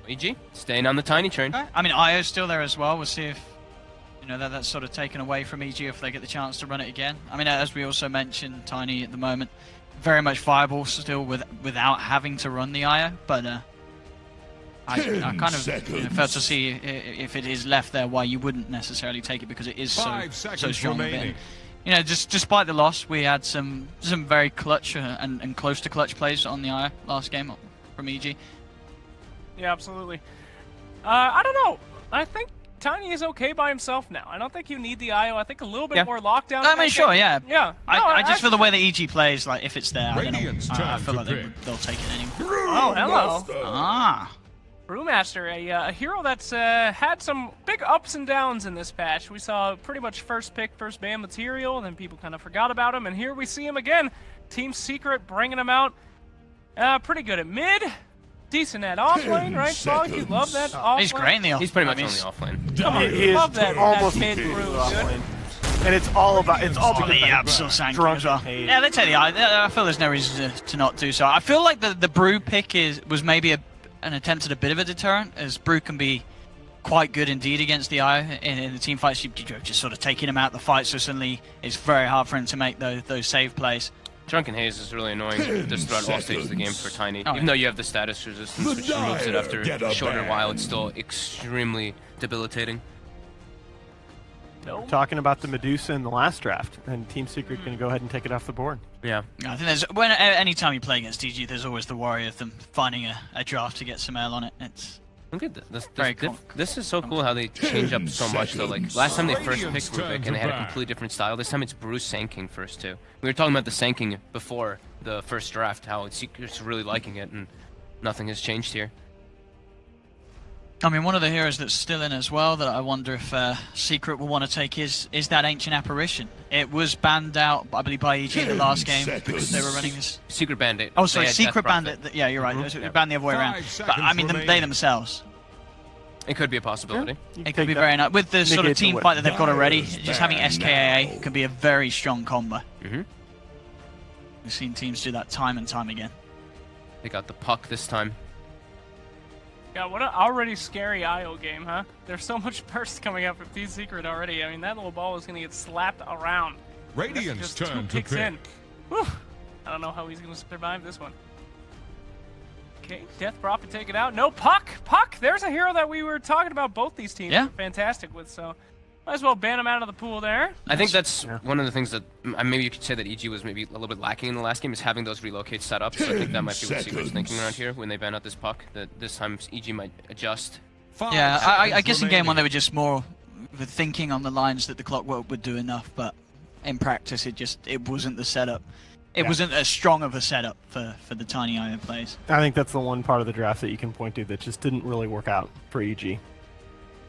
EG, staying on the Tiny train. Okay. I mean, IO's still there as well. We'll see if, you know, that's sort of taken away from EG if they get the chance to run it again. I mean, as we also mentioned, Tiny at the moment, very much viable still without having to run the IO, but I kind of fail to see if it is left there why you wouldn't necessarily take it, because it is so strong a bit. You know, just despite the loss, we had some very clutch and close to clutch plays on the IO last game from EG. Yeah, absolutely. I don't know. I think Tiny is okay by himself now. I don't think you need the IO. I think a little bit more lockdown. I mean, sure, yeah. Yeah. I just feel the way that EG plays, like, if it's there, I don't know. I feel like they'll take it anyway. Oh, hello. Ah. Brewmaster, a hero that's had some big ups and downs in this patch. We saw pretty much first pick, first ban material, and then people kind of forgot about him, and here we see him again. Team Secret bringing him out. Pretty good at mid. Decent at offlane, right, Frog? You love that offlane? He's great in the offlane. He's pretty much on the offlane. Come on, you love that mid brew, dude. And it's all because the absolute sanking as well. Yeah, they take the eye. I feel there's no reason to not do so. I feel like the brew pick was maybe an attempt at a bit of a deterrent, as brew can be quite good indeed against the eye in the team fights. You're just sort of taking him out of the fight, so suddenly it's very hard for him to make those save plays. Drunken Haze is really annoying just throughout all stages of the game for Tiny. Even though you have the status resistance, which removes it after a shorter while, it's still extremely debilitating. We're talking about the Medusa in the last draft, and Team Secret going to go ahead and take it off the board. Yeah. I think anytime you play against DG, there's always the worry of them finding a draft to get some L on it. It's look at this is so cool how they change up so much though. Like last time they first picked Rubik and they had a completely different style. This time it's Bruce Sanking first too. We were talking about the Sanking before the first draft, how Secret's really liking it, and nothing has changed here. I mean, one of the heroes that's still in as well that I wonder if Secret will want to take is that Ancient Apparition. It was banned out, I believe, by EG in the last game because they were running this. Secret banned it. Oh, sorry, Secret banned it. Yeah, you're right. It banned the other way around. But I mean, they themselves. It could be a possibility. Yeah, it could be very nice. With the sort of team fight that they've got already, just having SKAA could be a very strong combo. We've seen teams do that time and time again. They got the puck this time. Yeah, what an already scary IO game, huh? There's so much burst coming up from Team Secret already. I mean, that little ball is going to get slapped around. Radiant's turn to pick. In. Whew. I don't know how he's going to survive this one. Okay, Death Prophet take it out. No, Puck! Puck! There's a hero that we were talking about both these teams are fantastic with, so might as well ban him out of the pool there. I think that's one of the things that maybe you could say that EG was maybe a little bit lacking in the last game, is having those relocates set up. So I think that might be what Secret's thinking around here when they ban out this puck, that this time EG might adjust. Yeah, I guess in game one they were just more thinking on the lines that the clockwork would do enough, but in practice it wasn't the setup. It wasn't as strong of a setup for the Tiny IO plays. I think that's the one part of the draft that you can point to that just didn't really work out for EG. You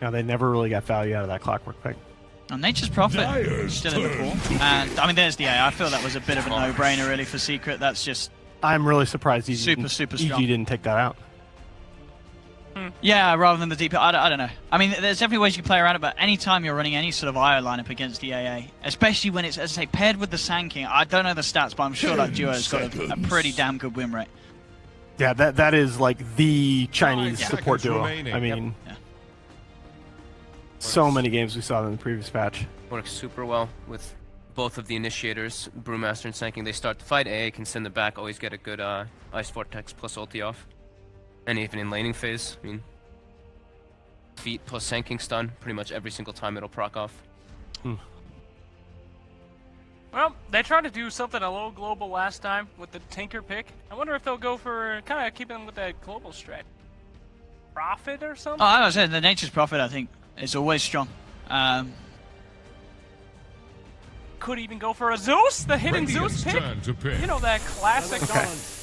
know, they never really got value out of that clockwork pick. And Nature's Prophet still in the pool. And I mean, there's the A. I feel that was a bit of a no-brainer really for Secret. That's just I'm really surprised EG super strong. EG didn't take that out. Yeah, rather than the DP. I don't know. I mean, there's definitely ways you can play around it, but anytime you're running any sort of IO lineup against the AA, especially when it's, as I say, paired with the Sanking, I don't know the stats, but I'm sure that duo has got a pretty damn good win rate. Yeah, that is like the Chinese support duo. I mean, so many games we saw in the previous patch. Works super well with both of the initiators, Brewmaster and Sanking. They start the fight, AA can send it back, always get a good Ice Vortex plus ulti off. And even in laning phase, I mean, feet plus Sanking stun, pretty much every single time it'll proc off. Well, they tried to do something a little global last time with the Tinker pick. I wonder if they'll go for kind of keeping with that global strat. Prophet or something? Oh, I was saying the Nature's Prophet, I think, is always strong. Could even go for a Zeus, the hidden Zeus pick. You know, that classic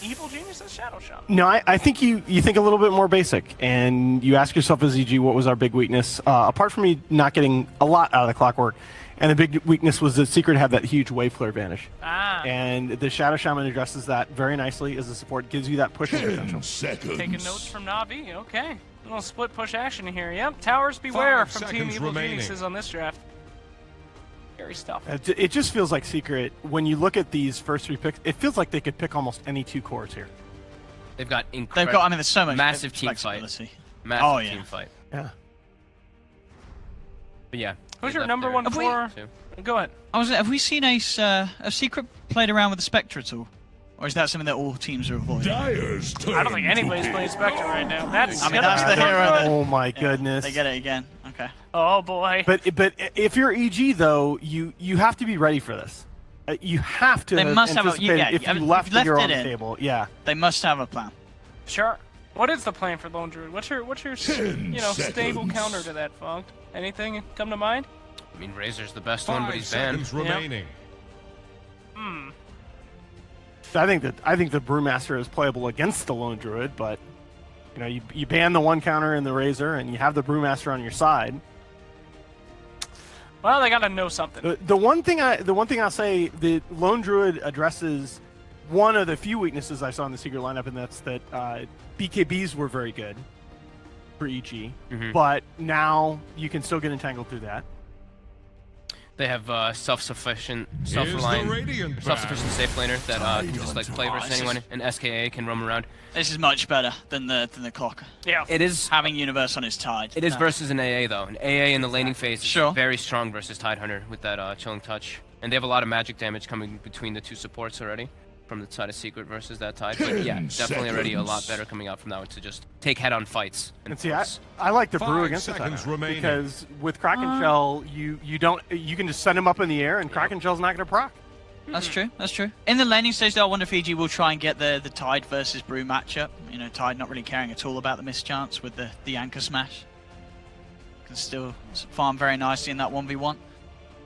Evil Genius's Shadow Shot. No, I think you think a little bit more basic, and you ask yourself as EG, what was our big weakness? Apart from me not getting a lot out of the clockwork, and the big weakness was that Secret had that huge wave flare advantage. And the Shadow Shaman addresses that very nicely as a support, gives you that pushing potential. Taking notes from Na'Vi, okay. A little split push action here, yep. Towers beware from Team Evil Geniuses on this draft. Scary stuff. It just feels like Secret, when you look at these first three picks, it feels like they could pick almost any two cores here. They've got I mean, there's so much massive team fight. Massive team fight. Yeah. But yeah. Who's they your left number their one team for? too. Go ahead. Have we seen a Secret played around with the Spectre at all? Or is that something that all teams are avoiding? Dyer's turn I don't think anybody's playing Spectre right now. That's I mean, that's the hero that... Oh my goodness. They get it again. Okay. Oh boy. But if you're EG though, you have to be ready for this. You have to. They must have a- anticipate yeah, if I you mean, left you've left the hero it on the in. table. Yeah. They must have a plan. Sure. What is the plan for Lone Druid? What's your 10 stable seconds. counter to that, Fog? Anything come to mind? I mean, Razor's the best one, but 5 he's banned. seconds remaining. I think the Brewmaster is playable against the Lone Druid, but you know you ban the one counter in the Razor and you have the Brewmaster on your side. Well, they gotta know something. The one thing I'll say, the Lone Druid addresses one of the few weaknesses I saw in the secret lineup, and that's that BKBs were very good for EG, but now you can still get entangled through that. They have self-sufficient, Here's the self-reliant, Radiant self-sufficient safe laner that can just like play versus anyone, and SKA can roam around. This is much better than the clock. Yeah. It is. Having Universe on his Tide. It is versus an AA though. An AA in the laning phase is Sure. very strong versus Tidehunter with that chilling touch, and they have a lot of magic damage coming between the two supports already from the side of Secret versus that Tide. But yeah, 10 definitely already a lot seconds. better coming out from that one to just take head-on fights. And see, force. I like the 5 Brew against the seconds Tidehunter remaining. because with Kraken Shell, you can just send him up in the air and Kraken Shell's not going to proc. That's true. That's true. In the laning stage, though, I wonder if EG will try and get the Tide versus Brew matchup. You know, Tide not really caring at all about the mischance with the anchor smash. Can still farm very nicely in that 1v1.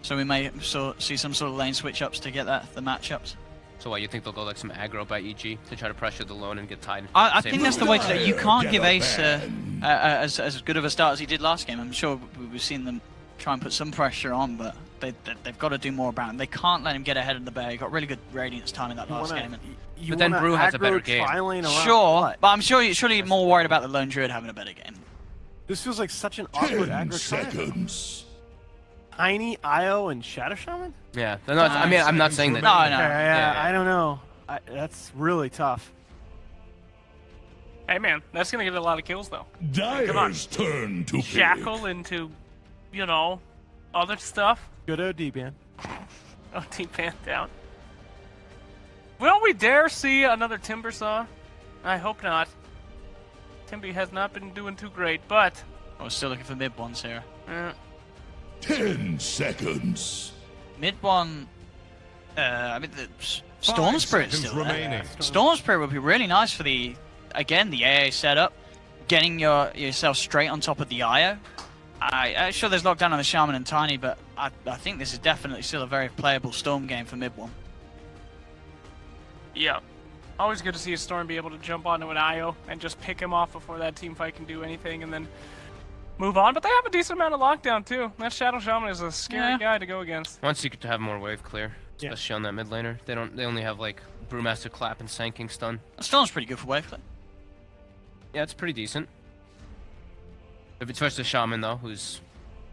So we may see some sort of lane switch ups to get the matchups. So what, you think they'll go like some aggro by EG to try to pressure the lone and get Tide? I Save think the that's the lane? way to do it. You can't give Ace as good of a start as he did last game. I'm sure we've seen them try and put some pressure on, but they've got to do more about him. They can't let him get ahead of the bear. He got really good Radiance timing that last game. But then Brew has a better game. Sure, but I'm surely more worried about the Lone Druid having a better game. This feels like such an awkward 10 aggro time. seconds. Tiny, Io, and Shadow Shaman? Yeah, they're not, I mean, I'm not saying that. No, Okay, no. yeah, yeah. I don't know. That's really tough. Hey man, that's gonna get a lot of kills though. Dyer's turn to pick. Shackle into, you know, other stuff. Good OD, man. Oh, T-Pan down. Will we dare see another Timber Saw? I hope not. Timby has not been doing too great, but I was still looking for mid ones here. 10 seconds. Mid one, I mean, the Storm 5 Spirit's seconds still there. remaining. Storm Spirit would be really nice for the AA setup, getting yourself straight on top of the IO. I'm sure there's lockdown on the Shaman and Tiny, but I think this is definitely still a very playable Storm game for mid one. yeah. Always good to see a Storm be able to jump onto an IO and just pick him off before that team fight can do anything and then move on. But they have a decent amount of lockdown too. That Shadow Shaman is a scary guy to go against. One secret to have more wave clear, Yeah. especially on that mid laner. They only have like Brewmaster Clap and Sanking Stun. Storm's pretty good for wave clip. Yeah, it's pretty decent. If it's versus Shaman though, who's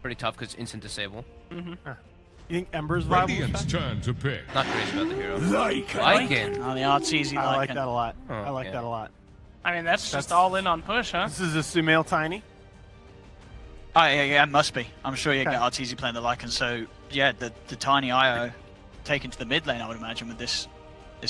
pretty tough because instant disable. You think Ember's viable? Radiant's turn to pick. Not crazy about the hero. Lycan. Oh, the art's easy. I like that a lot. Oh, I like yeah. that a lot. I mean, that's just all in on push, huh? This is a Sumail Tiny. Oh, yeah, it must be. I'm sure you Okay. get Arteezy playing the Lycan, so yeah, the Tiny IO taken to the mid lane, I would imagine, with this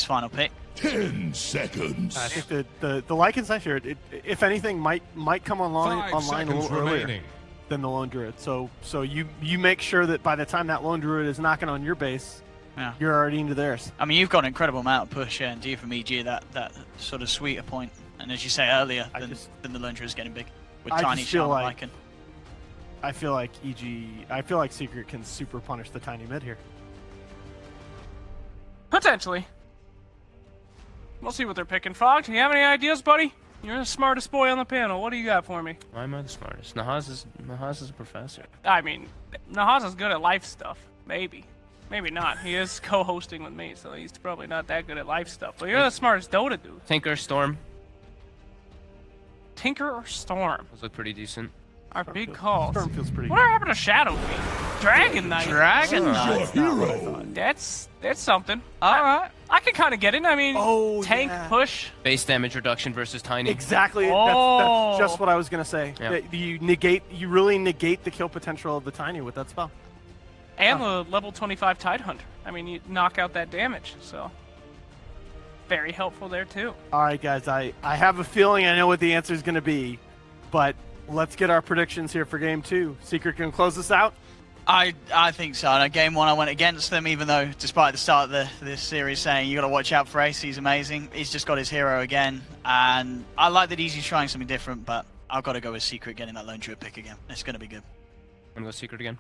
final pick. 10 seconds. I think the Lycan's nice here. If anything, might come 5 online a seconds little earlier remaining. than the Lone Druid. So you make sure that by the time that Lone Druid is knocking on your base, Yeah. you're already into theirs. I mean, you've got an incredible amount of push and D from EG at that sort of sweeter point. And as you say earlier, then the Lone Druid is getting big with I Tiny, just feel Shaman, like- Lycan. I feel like Secret can super punish the Tiny mid here. Potentially. We'll see what they're picking. Fog, do you have any ideas, buddy? You're the smartest boy on the panel. What do you got for me? Why am I the smartest? Nahaz is a professor. I mean, Nahaza's good at life stuff. Maybe. Maybe not. He is co-hosting with me, so he's probably not that good at life stuff. But you're the smartest Dota dude. Tinker, Storm, Tinker or Storm? those look pretty decent. Our big calls. Storm feels pretty Whatever happened to Shadow Queen? Dragon Knight. Dragon Choose Knight. your hero. That's something. All right. I can kind of get it. I mean, tank yeah. push. Base damage reduction versus Tiny. Exactly. Oh. That's just what I was gonna say. Yeah. You really negate the kill potential of the Tiny with that spell. And the level 25 Tide Hunter. I mean, you knock out that damage, so very helpful there too. All right, guys. I have a feeling I know what the answer is gonna be, but let's get our predictions here for game 2. Secret can close this out. I think so. And game 1, I went against them, even though, despite the start of this series saying you got to watch out for Ace, he's amazing. He's just got his hero again, and I like that he's trying something different. But I've got to go with Secret getting that lone druid pick again. It's going to be good. I'm gonna go Secret again.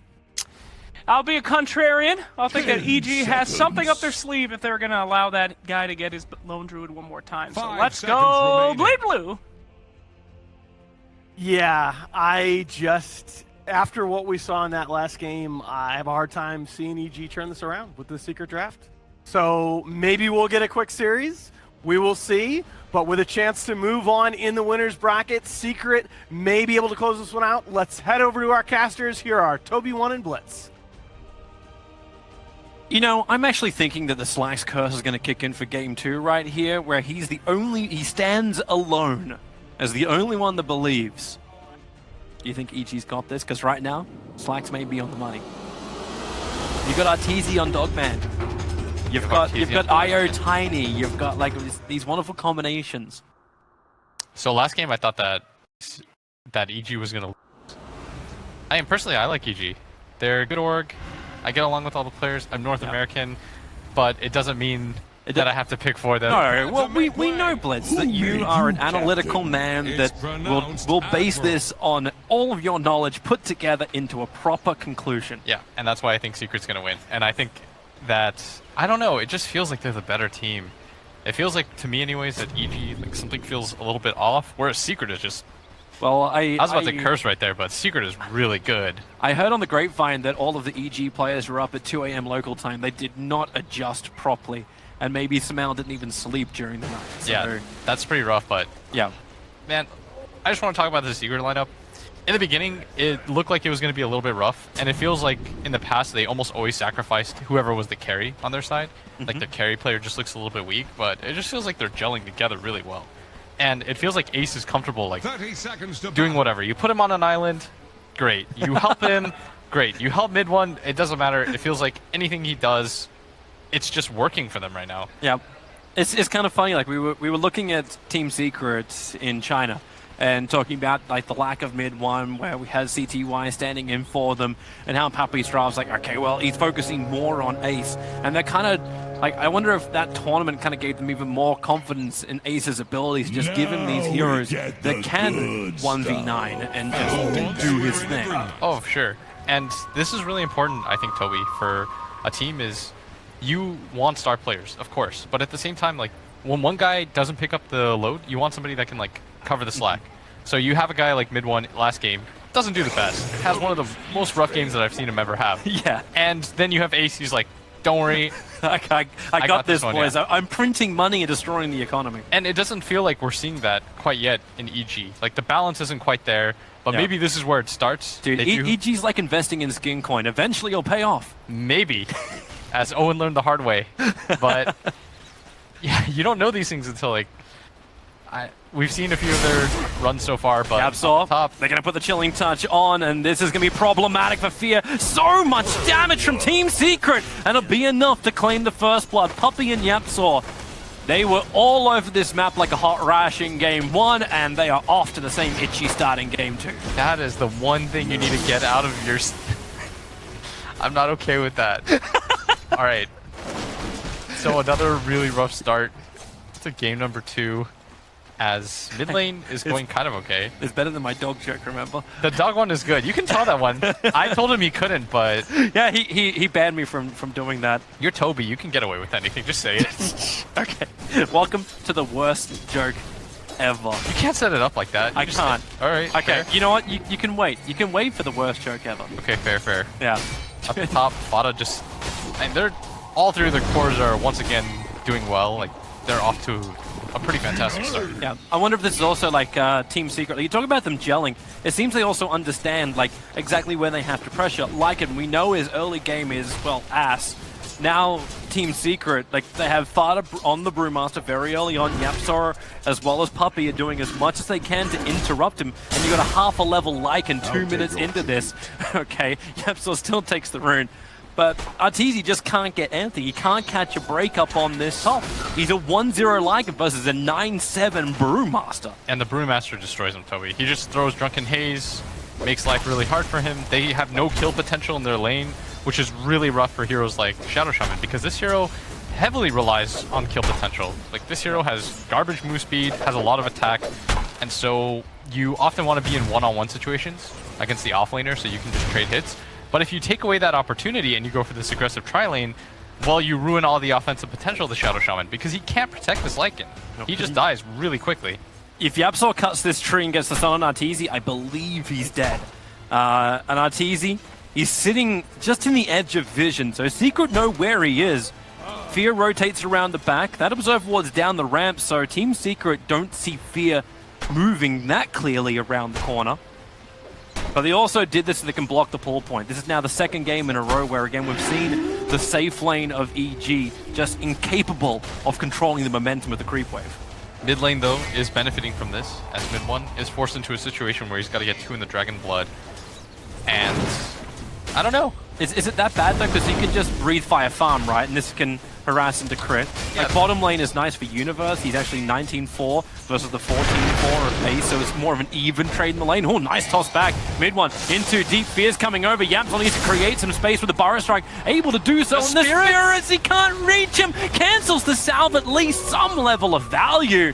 I'll be a contrarian. I'll think that 10 EG has something up seconds. their sleeve if they're going to allow that guy to get his lone druid one more time. So 5 let's seconds go remaining. Bleed Blue. Yeah, after what we saw in that last game, I have a hard time seeing EG turn this around with the Secret draft. So maybe we'll get a quick series. We will see. But with a chance to move on in the winner's bracket, Secret may be able to close this one out. Let's head over to our casters. Here are Toby, One, and Blitz. You know, I'm actually thinking that the Slack's curse is going to kick in for game 2 right here, where he stands alone as the only one that believes. Do you think EG's got this? Because right now, Slacks may be on the money. You've got Arteezy on Dogman. You've got IO Tiny. You've got like these wonderful combinations. So last game I thought that EG was gonna lose. I like EG. They're a good org. I get along with all the players. I'm North American, but it doesn't mean that I have to pick for them. No, well, we know, Blitz, that you are an analytical man that will base this on all of your knowledge put together into a proper conclusion. Yeah, and that's why I think Secret's gonna win. And I think that, I don't know, it just feels like they're the better team. It feels like, to me anyways, that EG, like, something feels a little bit off, whereas Secret is just... Well, I was about to curse right there, but Secret is really good. I heard on the grapevine that all of the EG players were up at 2 a.m. local time. They did not adjust properly, and maybe Samel didn't even sleep during the night. So, yeah, that's pretty rough, but... Yeah. Man, I just want to talk about the Secret lineup. In the beginning, it looked like it was going to be a little bit rough, and it feels like in the past they almost always sacrificed whoever was the carry on their side. Like the carry player just looks a little bit weak, but it just feels like they're gelling together really well. And it feels like Ace is comfortable, like, 30 seconds to doing whatever. You put him on an island, great. You help him, great. You help mid one, it doesn't matter. It feels like anything he does, it's just working for them right now. Yeah. It's kind of funny, like we were looking at Team Secret in China and talking about like the lack of mid one where we had CTY standing in for them and how Papi Strave's like, okay, well, he's focusing more on Ace. And they're kind of like, I wonder if that tournament kind of gave them even more confidence in Ace's abilities, just give him these heroes that can 1v9 and just do his thing. Oh, sure. And this is really important, I think, Toby, for a team is you want star players, of course. But at the same time, like, when one guy doesn't pick up the load, you want somebody that can, like, cover the slack. So you have a guy like mid one last game, doesn't do the best, has one of the most rough games that I've seen him ever have. Yeah. And then you have Ace, he's like, don't worry. I got this, one, boys. yeah. I'm printing money and destroying the economy. And it doesn't feel like we're seeing that quite yet in EG. Like, the balance isn't quite there, but maybe this is where it starts. Dude, EG's like investing in skin coin. Eventually it'll pay off. Maybe, as Owen learned the hard way. But, yeah, you don't know these things until, like, we've seen a few of their runs so far, but Absol, top. they're going to put the chilling touch on, and this is going to be problematic for Fear. So much damage from Team Secret, and it'll be enough to claim the first blood. Puppy and Yapsaw, they were all over this map like a hot rash in game 1, and they are off to the same itchy start in game 2. That is the one thing you need to get out of your... I'm not okay with that. All right. So another really rough start to game number 2. As mid lane is going kind of okay. It's better than my dog joke, remember? The dog one is good. You can tell that one. I told him he couldn't, but... Yeah, he banned me from doing that. You're Toby. You can get away with anything. Just say it. Okay. Welcome to the worst joke ever. You can't set it up like that. I can't. All right. Okay, fair. you know what? You can wait. You can wait for the worst joke ever. Okay, fair. Yeah. Up the top, Fada just... And they're... All three of the cores are once again doing well. Like, they're off to a pretty fantastic start. Yeah, I wonder if this is also like Team Secret. You talk about them gelling. It seems they also understand like exactly where they have to pressure. Lycan, we know his early game is, well, ass. Now Team Secret, like they have Fada on the Brewmaster very early on. Yapsor as well as Puppey are doing as much as they can to interrupt him. And you got a half a level Lycan 2 minutes into this. Okay, Yapsor still takes the rune. But Arteezy just can't get anything. He can't catch a break up on this top. He's a 1-0 Lycan versus a 9-7 Brewmaster. And the Brewmaster destroys him, Toby. He just throws Drunken Haze, makes life really hard for him. They have no kill potential in their lane, which is really rough for heroes like Shadow Shaman, because this hero heavily relies on kill potential. Like, this hero has garbage move speed, has a lot of attack, and so you often want to be in one-on-one situations against the offlaner so you can just trade hits. But if you take away that opportunity and you go for this aggressive tri-lane, well, you ruin all the offensive potential of the Shadow Shaman, because he can't protect this Lycan. He just dies really quickly. If Yapsor cuts this tree and gets the stun on Arteezy, I believe he's dead. And Arteezy, he's sitting just in the edge of vision, so Secret know where he is. Fear rotates around the back. That Observer Ward's down the ramp, so Team Secret don't see Fear moving that clearly around the corner. But they also did this so they can block the pull point. This is now the second game in a row where, again, we've seen the safe lane of EG just incapable of controlling the momentum of the creep wave. Mid lane, though, is benefiting from this, as mid one is forced into a situation where he's got to get 2 in the Dragon Blood. And I don't know. Is it that bad, though? Because you can just breathe fire farm, right? And this can harass into crit. Yeah. Like, bottom lane is nice for Universe. He's actually 19-4 versus the 14-4 of Ace, so it's more of an even trade in the lane. Oh, nice toss back. Mid one into deep. Fear's coming over. Yapsor needs to create some space with the Burrow Strike. Able to do so. And the Spirits, he can't reach him. Cancels the salve, at least some level of value.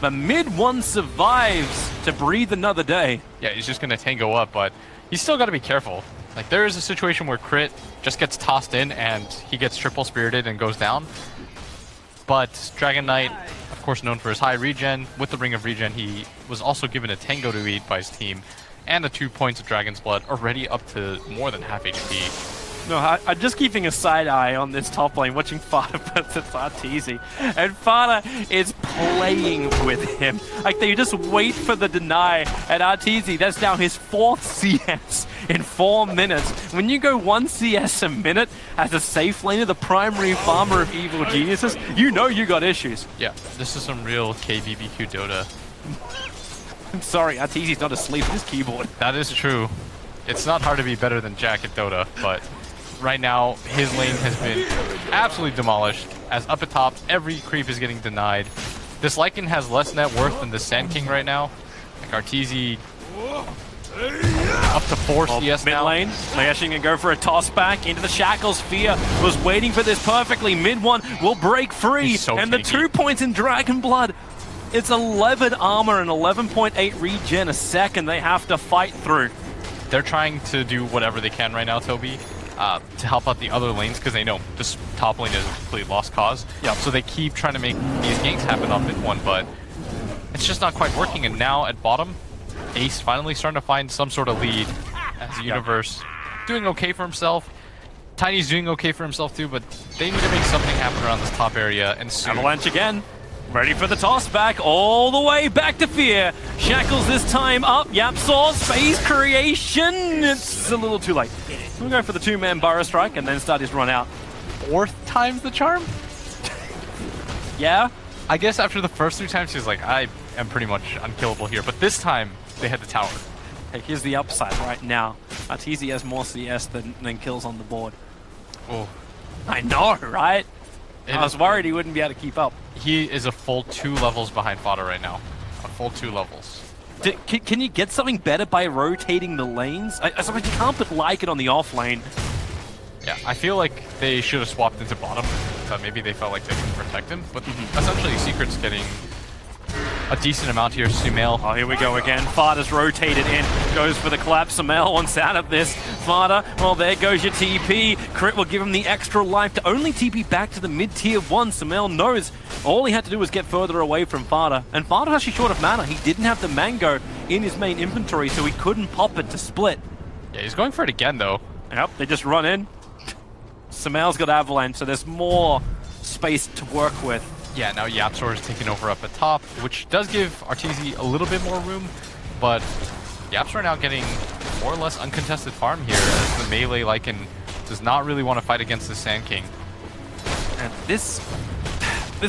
But mid one survives to breathe another day. Yeah, he's just going to tango up, but he's still got to be careful. Like, there is a situation where Crit just gets tossed in and he gets triple spirited and goes down. But Dragon Knight, of course known for his high regen, with the Ring of Regen, he was also given a Tango to eat by his team, and the 2 points of Dragon's Blood, already up to more than half HP. No, I'm just keeping a side eye on this top lane, watching Fada versus Arteezy. And Fada is playing with him. Like, they just wait for the deny. And Arteezy, that's now his 4th CS in 4 minutes. When you go 1 CS a minute as a safe laner, the primary farmer of evil geniuses, you know you got issues. Yeah, this is some real KBBQ Dota. I'm sorry, Arteezy's not asleep at his keyboard. That is true. It's not hard to be better than Jack at Dota, but right now, his lane has been absolutely demolished. As up at top, every creep is getting denied. This Lycan has less net worth than the Sand King right now. Like, Arteezy up to 4 CS mid now. lane, Mayashing can go for a toss back into the shackles. Fear was waiting for this perfectly. Mid one will break free, He's so and the sneaky. 2 points in Dragon Blood. It's 11 armor and 11.8 regen a second they have to fight through. They're trying to do whatever they can right now, Toby, to help out the other lanes, because they know this top lane is a complete lost cause. Yeah. So they keep trying to make these ganks happen on mid one, but it's just not quite working. And now at bottom, Ace finally starting to find some sort of lead as Universe doing okay for himself. Tiny's doing okay for himself too, but they need to make something happen around this top area, and soon. Avalanche again. Ready for the toss back, all the way back to Fear. Shackles this time up. Yapsor, space creation. It's a little too late. We'll go for the 2-man Burrow Strike and then start his run out. 4th time's the charm? Yeah? I guess after the first 3 times, he's like, I am pretty much unkillable here. But this time, they had the tower. Hey, here's the upside right now. Arteezy has more CS than kills on the board. Oh, I know, right? I was worried he wouldn't be able to keep up. he is a full 2 levels behind Fodder right now. A full 2 levels. Can you get something better by rotating the lanes? I suppose you can't put Lycan on the off lane. Yeah, I feel like they should have swapped into bottom. Maybe they felt like they could protect him. But essentially, Secret's getting a decent amount here. Sumail. Oh, here we go again. Fada's rotated in. Goes for the collapse. Sumail wants out of this. Fada, well, there goes your TP. Crit will give him the extra life to only TP back to the mid-tier 1. Sumail knows all he had to do was get further away from Fada. And Fada's actually short of mana. He didn't have the Mango in his main inventory, so he couldn't pop it to split. Yeah, he's going for it again, though. Yep, they just run in. Sumail's got Avalanche, so there's more space to work with. Yeah, now Yapsor is taking over up at top, which does give Arteezy a little bit more room, but Yapsor now getting more or less uncontested farm here as the melee Lycan does not really want to fight against the Sand King. And this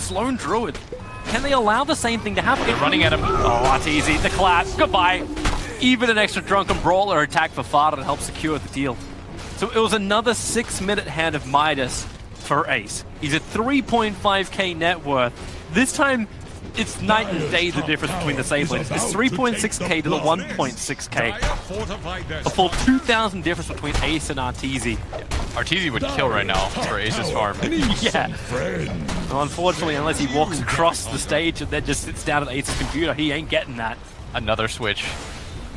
lone druid, can they allow the same thing to happen? They're running at him. Oh, Arteezy, the clap, goodbye. Even an extra Drunken Brawler attack for Fada to help secure the deal. So it was another 6-minute hand of Midas for Ace. He's at 3.5k net worth. This time, it's night and day the difference between the Sablins. It's 3.6k to the 1.6k. A full 2,000 difference between Ace and Arteezy. Arteezy would kill right now for Ace's farm. Yeah. Well, unfortunately, unless he walks across the stage and then just sits down at Ace's computer, he ain't getting that. Another switch.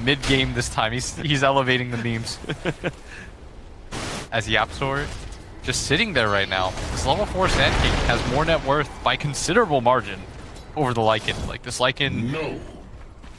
Mid-game this time, he's elevating the memes. As Yapsor just sitting there right now. This level 4 Sand King has more net worth by considerable margin over the Lycan. Like, this Lycan,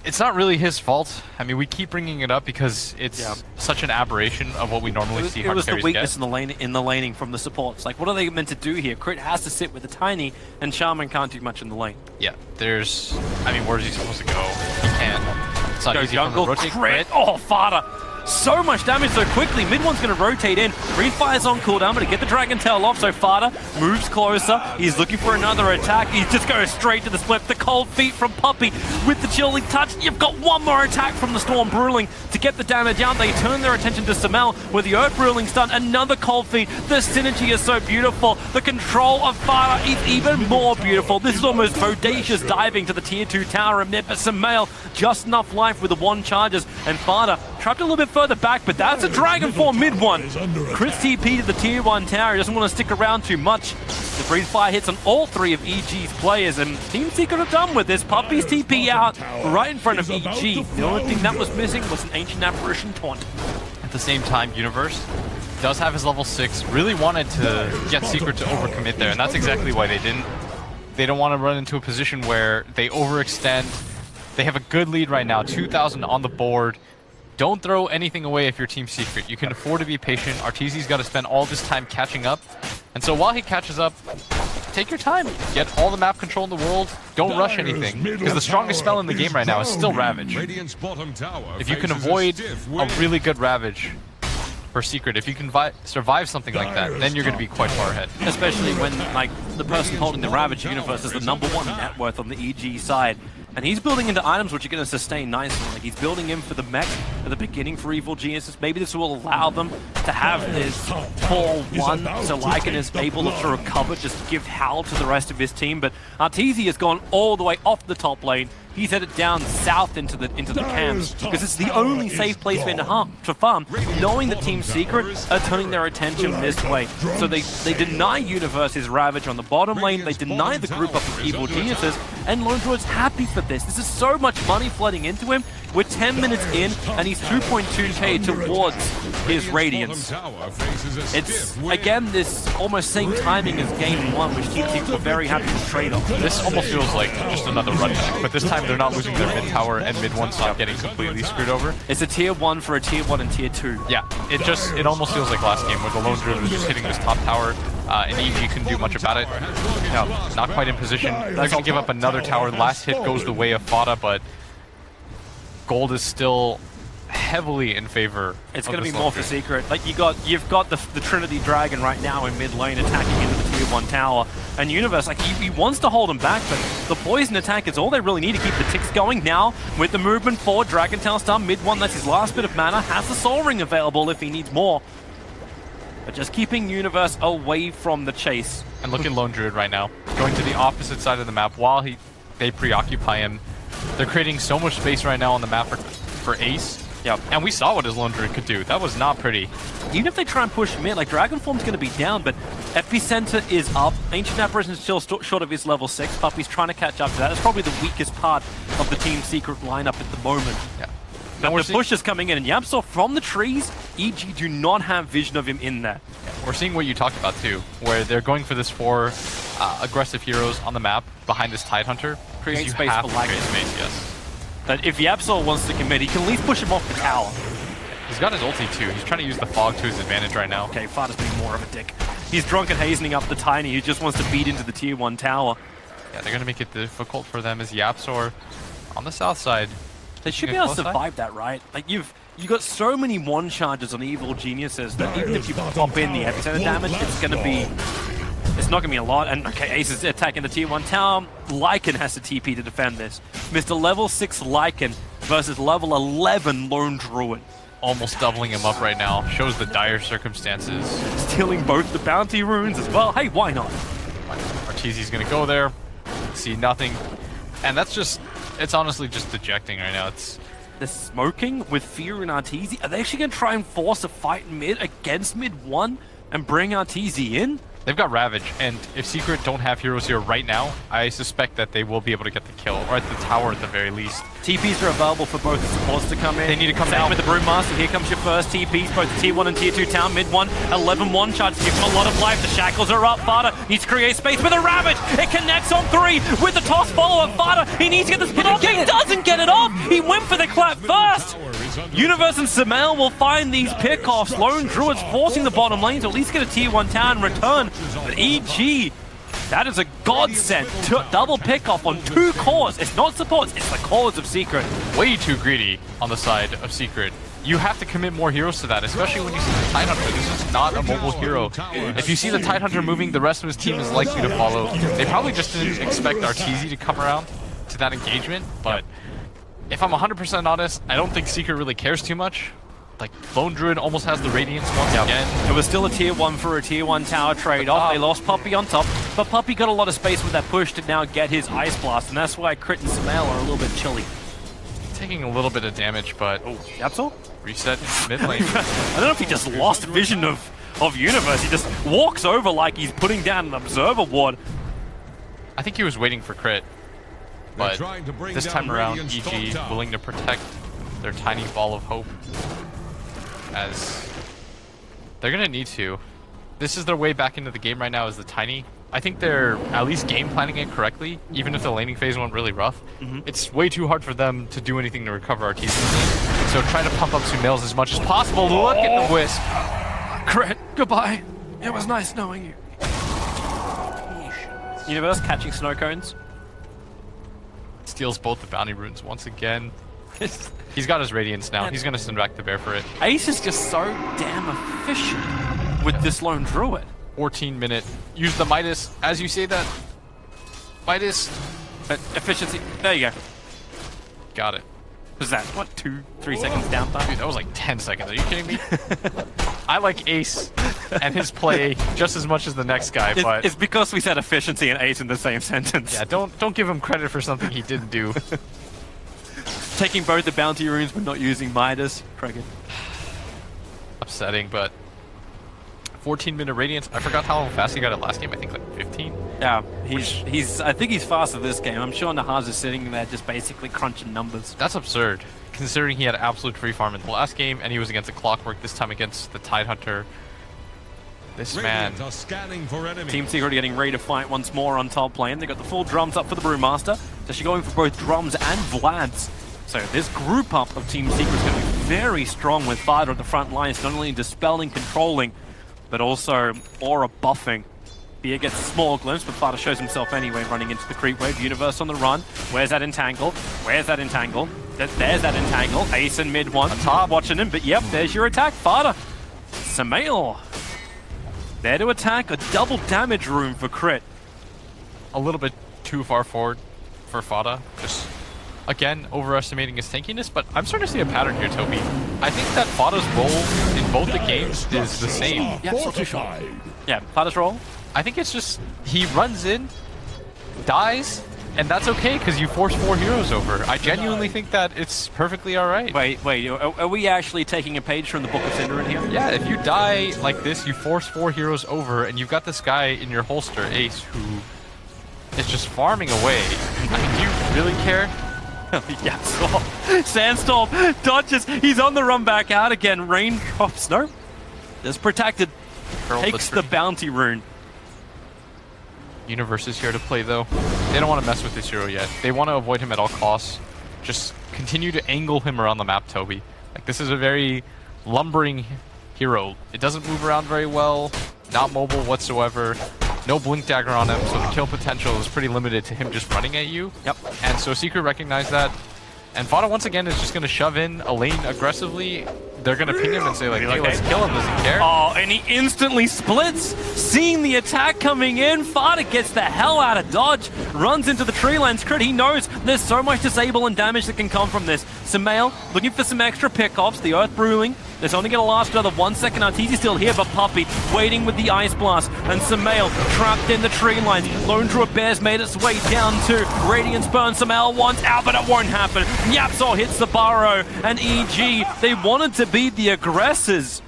it's not really his fault. I mean, we keep bringing it up because it's such an aberration of what we normally see hard carries get. It was the weakness in the laning from the supports. Like, what are they meant to do here? Crit has to sit with the Tiny, and Shaman can't do much in the lane. Yeah, there's... I mean, where's he supposed to go? He can't. It's not Go easy jungle, from the rotate crit. Oh, Fada. So much damage so quickly. Mid one's going to rotate in. Breathe Fire's on cooldown, but to get the Dragon Tail off, so Fada moves closer. He's looking for another attack. He just goes straight to the split. The cold feet from Puppey with the chilling touch. You've got one more attack from the Storm Bruling to get the damage out. They turn their attention to Samel with the Earth Bruling stun. Another cold feet. The synergy is so beautiful. The control of Fada is even more beautiful. This is almost bodacious diving to the tier 2 tower of mid, but Samel just enough life with the one charges, and Fada trapped a little bit further back, but that's a Dragon Form mid one. Chris TP to the tier 1 tower. He doesn't want to stick around too much. The Breathe Fire hits on all 3 of EG's players, and Team Secret are done with this. Puppey's TP out right in front of EG. The only thing that was missing was an Ancient Apparition taunt. At the same time, Universe does have his level 6, really wanted to get Secret to overcommit there, and that's exactly why they didn't. They don't want to run into a position where they overextend. They have a good lead right now, 2,000 on the board. Don't throw anything away if you're Team Secret. You can afford to be patient. Arteezy's got to spend all this time catching up. And so while he catches up, take your time. Get all the map control in the world. Don't rush anything. Because the strongest spell in the game right now is still Ravage. If you can avoid a really good Ravage for Secret, if you can survive something like that, then you're going to be quite far ahead. Especially when, like, the person holding the Ravage Universe is the #1 net worth on the EG side. And he's building into items which are going to sustain nicely. Like, he's building in for the mech at the beginning for Evil Geniuses. Maybe this will allow them to have this 4-1, so Lycan is able to recover, just give Howl to the rest of his team. But Arteezy has gone all the way off the top lane. He's headed down south into the camps because it's the only safe place for him to farm, knowing that Team Secret are turning their attention this way. So they deny Universe's Ravage on the bottom lane, they deny the group up of Evil Geniuses, and Lone Druid's happy for this. This is so much money flooding into him. We're 10 minutes in, and he's 2.2k towards his Radiance. It's, again, this almost same timing as Game 1, which Team Secret were very happy to trade off. This almost feels like just another run back, but this time they're not losing their mid tower, and mid 1's not getting completely screwed over. It's a tier 1 for a tier 1 and tier 2. Yeah, it almost feels like last game where the Lone Druid was just hitting this top tower, and EG couldn't do much about it. No, not quite in position. They're going to give up another tower. Last hit goes the way of Fada, but gold is still heavily in favor. It's going to be more for Secret. Like, you've got the Trinity Dragon right now in mid lane attacking into the tier 1 tower, and Universe, like, he wants to hold him back, but the poison attack is all they really need to keep the ticks going. Now with the movement forward, Dragon Tail stun mid 1, that's his last bit of mana, has the Soul Ring available if he needs more, but just keeping Universe away from the chase. And look at Lone Druid right now, going to the opposite side of the map while they preoccupy him. They're creating so much space right now on the map for Ace. Yeah, and we saw what his Lone Druid could do. That was not pretty. Even if they try and push mid, like, Dragon Form's going to be down, but Epicenter is up. Ancient Apparition is still short of his level 6. Puppey's trying to catch up to that. That's probably the weakest part of the Team Secret lineup at the moment. Yeah. But the push is coming in, and Yapsor from the trees, EG do not have vision of him in there. Yeah, we're seeing what you talked about too, where they're going for this 4 aggressive heroes on the map behind this Tidehunter. Create space for Lycan. Space, yes. But if Yapsor wants to commit, he can at least push him off the tower. He's got his ulti too. He's trying to use the fog to his advantage right now. Okay, Fada's being more of a dick. He's drunk and hazening up the Tiny, who just wants to beat into the tier 1 tower. Yeah, they're gonna make it difficult for them as Yapsor on the south side. They should be able to survive that, right? Like you got so many one charges on evil geniuses that even if you pop in the epicenter damage, it's not gonna be a lot. And okay, Ace is attacking the tier 1 tower. Lycan has to TP to defend this. Mr. level 6 Lycan versus level 11 Lone Druid. Almost doubling him up right now. Shows the dire circumstances. Stealing both the bounty runes as well. Hey, why not? Arteezy's gonna go there. See nothing. And that's just, it's honestly just dejecting right now. They're smoking with Fear and Arteezy. Are they actually gonna try and force a fight mid against mid 1 and bring Arteezy in? They've got Ravage, and if Secret don't have heroes here right now, I suspect that they will be able to get the kill, or at the tower at the very least. TPs are available for both the supports to come in. They need to come Same down. with the Brewmaster. Here comes your first TPs, both the tier 1 and tier 2 town. Mid 1, 11-1 charge. Give him a lot of life. The shackles are up. Fada needs to create space with a Ravage. It connects on 3 with the toss follow-up. Fada, he needs to get the spin off. He doesn't get it off. He went for the clap first. Universe and Samael will find these pickoffs. Lone Druids forcing the bottom lane to at least get a tier 1 town in return. But EG, that is a godsend. Double pickoff on 2 cores. It's not supports, it's the cores of Secret. Way too greedy on the side of Secret. You have to commit more heroes to that, especially when you see the Tidehunter. This is not a mobile hero. If you see the Tidehunter moving, the rest of his team is likely to follow. They probably just didn't expect Arteezy to come around to that engagement, but if I'm 100% honest, I don't think Secret really cares too much. Like, Lone Druid almost has the Radiance once again. It was still a tier 1 for a tier 1 tower trade-off. They lost Puppey on top, but Puppey got a lot of space with that push to now get his Ice Blast, and that's why Crit and Samael are a little bit chilly. Taking a little bit of damage, but That's all? reset mid lane. I don't know if he just lost vision of Universe. He just walks over like he's putting down an Observer Ward. I think he was waiting for Crit. But this time around, EG willing to protect their tiny ball of hope. As they're going to need to. This is their way back into the game right now as the Tiny. I think they're at least game planning it correctly, even if the laning phase went really rough. It's way too hard for them to do anything to recover Arteezy's lane. So try to pump up Sumails as much as possible. Look at the whisk. Crit, goodbye. It was nice knowing you. Universe catching snow cones. Steals both the bounty runes once again. He's got his Radiance now. He's going to send back the bear for it. Ace is just so damn efficient with this Lone Druid. 14-minute. Use the Midas. As you say that, Midas. Efficiency. There you go. Got it. Was that, what, 2-3 seconds downtime? Dude, that was like 10 seconds. Are you kidding me? I like Ace and his play just as much as the next guy, but... It's because we said efficiency and Ace in the same sentence. Yeah, don't give him credit for something he didn't do. Taking both the bounty runes but not using Midas. Cricket. Upsetting, but 14-minute Radiance. I forgot how fast he got it last game. I think like 15. Yeah, I think he's faster this game. I'm sure Nahaz is sitting there just basically crunching numbers. That's absurd, considering he had absolute free farm in the last game, and he was against a Clockwork, this time against the Tidehunter. This man. Team Secret getting ready to fight once more on top lane. They got the full drums up for the Brewmaster. So she's going for both drums and Vlads. So this group up of Team Secret is going to be very strong with Fada at the front lines, not only dispelling, controlling, but also aura buffing. Bia gets a small glimpse, but Fada shows himself anyway, running into the creep wave. Universe on the run. Where's that entangle? Where's that entangle? There's that entangle. Ace in mid one. On top, watching him, but yep, there's your attack, Fada. Samael. There to attack, a double damage rune for Crit. A little bit too far forward for Fada. Just, again, overestimating his tankiness, but I'm starting to see a pattern here, Toby. I think that Fada's role in both the games is the same. Yeah, Fada's role? I think it's just, he runs in, dies, and that's okay, because you force 4 heroes over. I genuinely think that it's perfectly alright. Wait, are we actually taking a page from the Book of Cinderin here? Yeah, if you die like this, you force 4 heroes over, and you've got this guy in your holster, Ace, who is just farming away. I mean, do you really care? Yeah, Sandstorm dodges, he's on the run back out again, raindrops, no, just protected, takes the bounty rune. Universe is here to play though. They don't want to mess with this hero yet. They want to avoid him at all costs. Just continue to angle him around the map, Toby. Like, this is a very lumbering hero. It doesn't move around very well, not mobile whatsoever. no blink dagger on him, so the kill potential is pretty limited to him just running at you. Yep. And so Secret recognized that. And Fada once again is just going to shove in a lane aggressively. They're going to ping him and say like, hey, let's kill him. Does he care? Oh, and he instantly splits. Seeing the attack coming in, Fada gets the hell out of dodge, runs into the tree lines. Crit, he knows there's so much disable and damage that can come from this. Sumail looking for some extra pickoffs. The Earth Brewing. It's only going to last another 1 second. Arteezy's still here, but Puppey waiting with the Ice Blast. And Sumail trapped in the tree lines. Lone Druid Bear's made its way down to Radiance Burn. Sumail wants out, but it won't happen. Yapzor hits the burrow. And EG, they wanted to be the aggressors,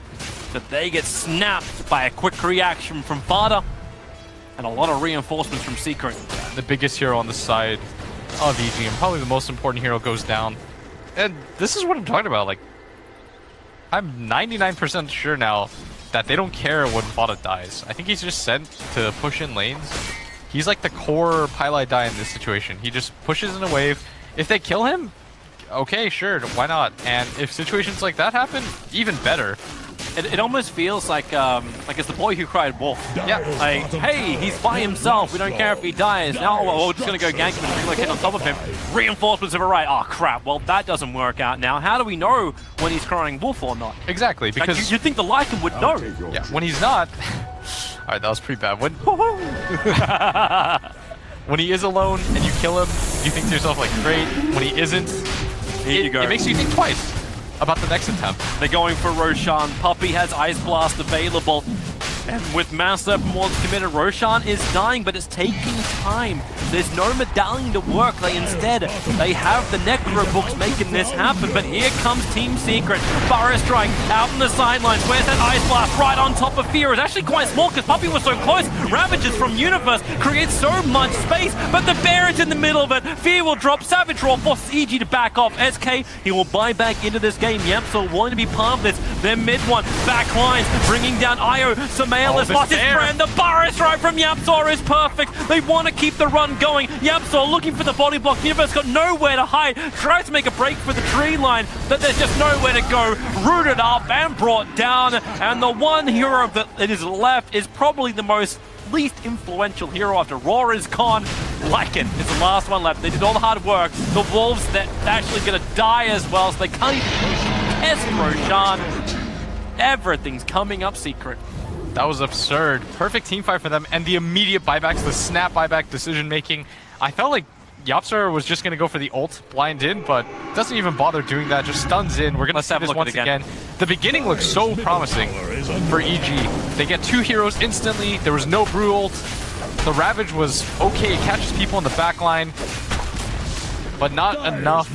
but they get snapped by a quick reaction from Fada. And a lot of reinforcements from Secret. The biggest hero on the side of EG, and probably the most important hero, goes down. And this is what I'm talking about. Like, I'm 99% sure now that they don't care when Fada dies. I think he's just sent to push in lanes. He's like the core Pylai die in this situation. He just pushes in a wave. If they kill him, okay, sure, why not? And if situations like that happen, even better. It almost feels like it's the boy who cried wolf. Yeah. Like, hey, he's by himself. We don't care if he dies. Now we're just going to go gank him and relocate on top of him. Reinforcements have arrived. Oh, crap. Well, that doesn't work out now. How do we know when he's crying wolf or not? Exactly, because... Like, you'd think the Lycan would know. Yeah, when he's not... Alright, that was pretty bad. When he is alone and you kill him, you think to yourself, like, great. When he isn't, it makes you think twice about the next attempt. They're going for Roshan. Puppey has Ice Blast available. And with Mass Serpent Wards committed, Roshan is dying, but it's taking time. There's no medallion to work. They have the Necro books making this happen. But here comes Team Secret. Burrow Strike out on the sidelines. Where's that Ice Blast? Right on top of Fear. It's actually quite small because Puppey was so close. Ravages from Universe creates so much space, but the Bear is in the middle of it. Fear will drop. Savage Roar forces EG to back off. SK, he will buy back into this game. Yapzor willing to be part of this. Their mid one. Back lines, bringing down Io. Sumail has lost his friend. The Burrow Strike from Yapzor is perfect. They want to keep the run going. Yapzor looking for the body block. Universe got nowhere to hide. Tries to make a break for the tree line, but there's just nowhere to go. Rooted up and brought down. And the one hero that is left is probably the least influential hero after Roar is gone. Lycan is the last one left. They did all the hard work. The Wolves, they're actually going to die as well, so they can't even test Roshan. Everything's coming up Secret. That was absurd. Perfect team fight for them, and the immediate buybacks, the snap buyback decision making. I felt like Yapzor was just going to go for the ult blind in, but doesn't even bother doing that, just stuns in. We're going to see this once again. The beginning looks so promising for EG. They get 2 heroes instantly. There was no brew ult. The Ravage was okay. It catches people in the back line, but not enough.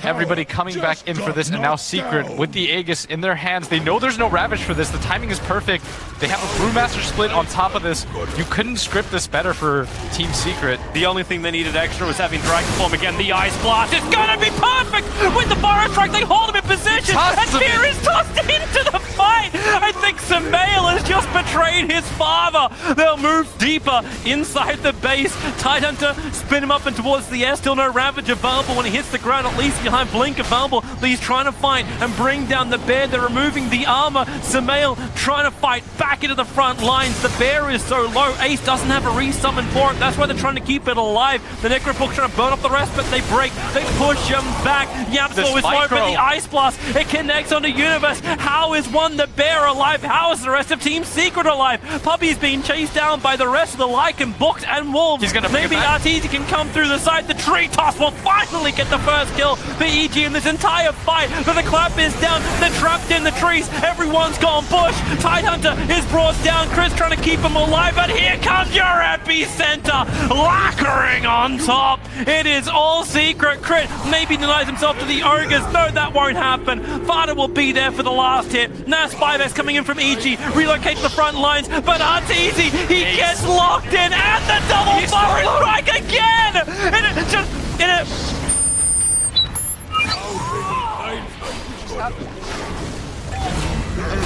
Everybody coming back in for this, and now Secret with the Aegis in their hands. They know there's no Ravage for this. The timing is perfect. They have a Brewmaster split on top of this. You couldn't script this better for Team Secret. The only thing they needed extra was having Dragon Form again. The Ice Blast is gonna be perfect! With the Burrow Strike, they hold him in position, and Fear is tossed into the fight! I think Sumail has just betrayed his father! They'll move deeper inside the base. Tidehunter spin him up and towards the air. Still no Ravage available when he hits the ground, at least behind Blink available. He's trying to fight and bring down the Bear. They're removing the armor. Sumail trying to fight back into the front lines. The Bear is so low. Ace doesn't have a resummon for it. That's why they're trying to keep it alive. The Necrobook's trying to burn off the rest, but they break. They push him back. Yapzor is low, but the Ice Blast, it connects onto Universe. How is the Bear alive? How is the rest of Team Secret alive? Puppey's being chased down by the rest of the Lycan, Books, and Wolves. He's gonna Maybe Arteezy can come through the side. The tree toss will finally get the first kill for EG in this entire fight, but the clap is down. They're trapped in the trees. Everyone's gone bush. Tidehunter is brought down. Chris trying to keep him alive, but here comes your epicenter. Lacquering on top. It is all Secret. Crit maybe denies himself to the Ogres. No, that won't happen. Fada will be there for the last hit. Now Spyvex coming in from EG. Relocate to the front lines, but Arteezy, he gets locked in, and the double Burrow Strike again! And it just...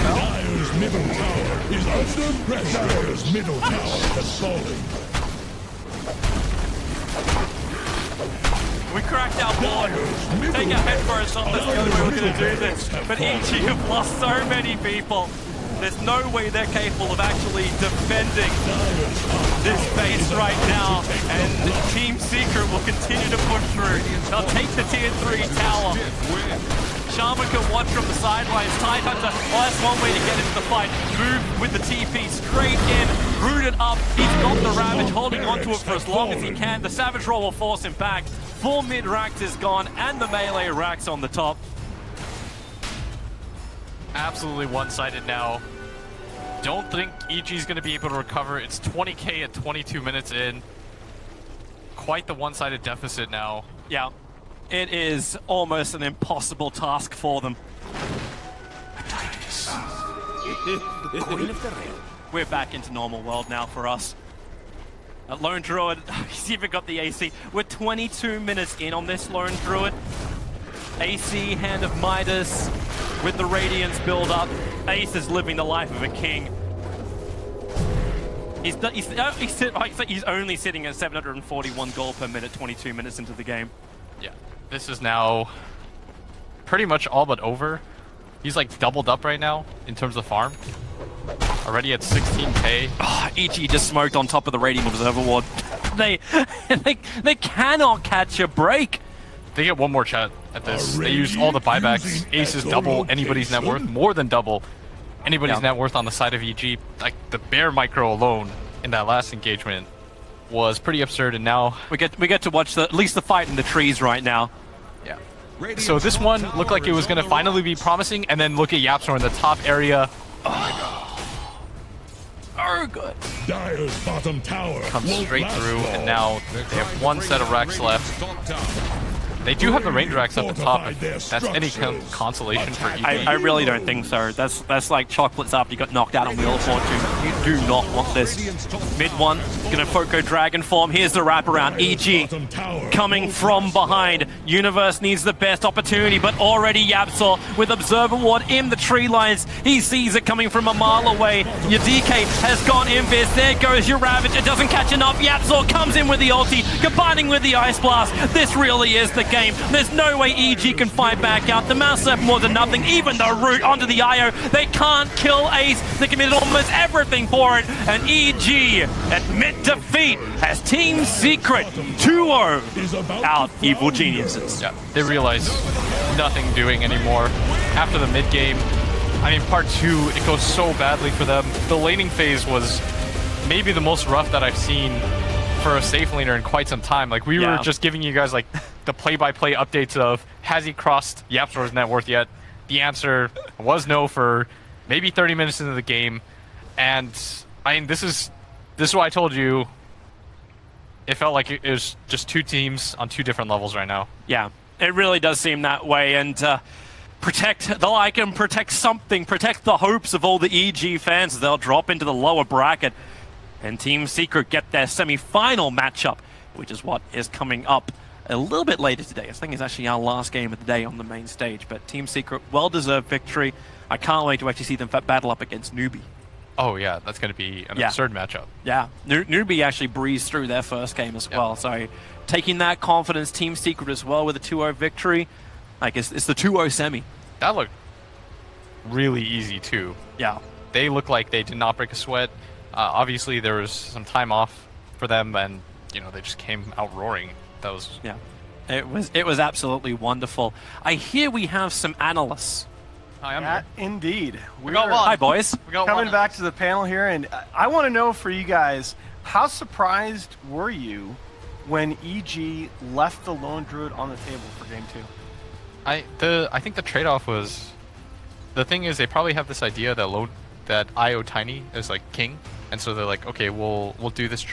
Dire's middle tower is under pressure. Dire's middle tower has fallen. We cracked our board. Take a head first on this. The only way we're going to do this. But EG have lost so many people. There's no way they're capable of actually defending this base right now, and Team Secret will continue to push through. They'll take the tier 3 tower. Sharma can watch from the sidelines. Tidehunter, that's one way to get into the fight. Move with the TP straight in, rooted up. He's got the Ravage, holding onto it for as long as he can. The Savage Roll will force him back. Full mid Rax is gone, and the melee Rax on the top. Absolutely one-sided now. Don't think EG's going to be able to recover. It's 20k at 22 minutes in. Quite the one-sided deficit now. Yeah, it is almost an impossible task for them. We're back into normal world now for us. Lone Druid, he's even got the AC. We're 22 minutes in on this Lone Druid. AC, Hand of Midas, with the Radiance build up. Ace is living the life of a king. He's only sitting at 741 gold per minute, 22 minutes into the game. Yeah, this is now pretty much all but over. He's like doubled up right now in terms of farm. Already at 16k. EG just smoked on top of the Radiant Observer Ward. They cannot catch a break. They get one more chat at this. They use all the buybacks. Ace is double anybody's net worth, more than double anybody's net worth on the side of EG. Like the bear micro alone in that last engagement was pretty absurd, and now we get to watch at least the fight in the trees right now. Yeah. So this one looked like it was going to finally be promising, and then look at Yapsor in the top area. Oh, good. Dire's bottom tower Comes straight through, and now they have one set of Rex left. They do have the range racks up the top, if that's any consolation for EG. I really don't think so. That's like chocolates after you got knocked out on Wheel of Fortune. You do not want this. Mid one, gonna Foco Dragon form. Here's the wraparound. EG coming from behind. Universe needs the best opportunity, but already Yapsor with Observer Ward in the tree lines. He sees it coming from a mile away. Your DK has gone Invis. There goes your Ravage. It doesn't catch enough. Yapsor comes in with the ulti, combining with the Ice Blast. This really is the game. There's no way EG can fight back out. The mouse left more than nothing. Even the root onto the IO. They can't kill Ace. They committed almost everything for it. And EG admit defeat as Team Secret 2-0 out Evil Geniuses. Yeah, they realize nothing doing anymore. After the mid game, I mean, part 2, it goes so badly for them. The laning phase was maybe the most rough that I've seen for a safe laner in quite some time. Like, we were just giving you guys like the play-by-play updates of, has he crossed Yapsor's net worth yet? The answer was no for maybe 30 minutes into the game. And I mean, this is what I told you. It felt like it was just two teams on two different levels right now. Yeah, it really does seem that way. And protect the Lycan, protect something, protect the hopes of all the EG fans. They'll drop into the lower bracket. And Team Secret get their semi-final matchup, which is what is coming up a little bit later today. I think it's actually our last game of the day on the main stage. But Team Secret, well-deserved victory. I can't wait to actually see them battle up against Newbie. Oh yeah, that's going to be an absurd matchup. Yeah, Newbie actually breezed through their first game as well. So taking that confidence, Team Secret as well with a 2-0 victory. Like it's the 2-0 semi. That looked really easy too. Yeah. They look like they did not break a sweat. Obviously, there was some time off for them, and you know they just came out roaring. That was it was absolutely wonderful. I hear we have some analysts. Hi, I'm here. Indeed. We got one. Hi, boys. We got Coming one. back to the panel here, and I want to know for you guys, how surprised were you when EG left the Lone Druid on the table for Game 2? I think the trade-off was, the thing is they probably have this idea that IO Tiny is like king, and so they're like, okay, we'll do this